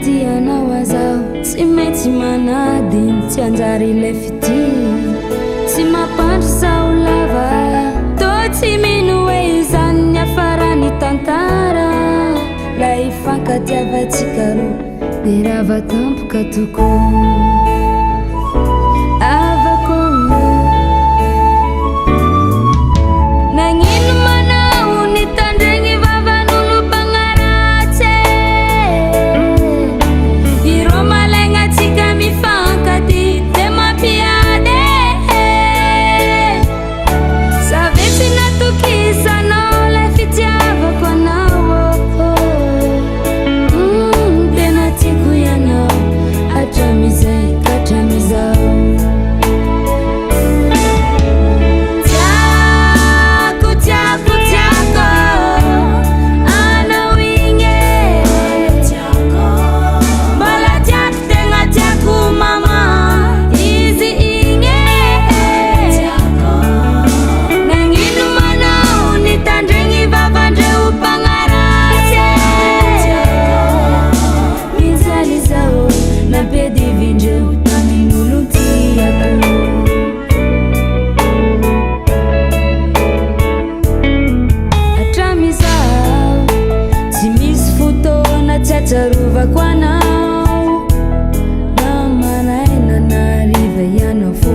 tianao azao tsy mety manadiny tsy anjary le fity tsy mampandro sao lava tô tsy mino hoe izany ny afarany tantara la ifankatiavatsika ro de rava tampoka toko avako nagnino manao nitandregny vavan'olo bagnaratsy irô malaigna atsika mifankaty de mampiady savetsy natokisanao le fitiavako anao tena tiako ianao hatramizay katramizao tsarovako anao na maraina na hariva ianao fo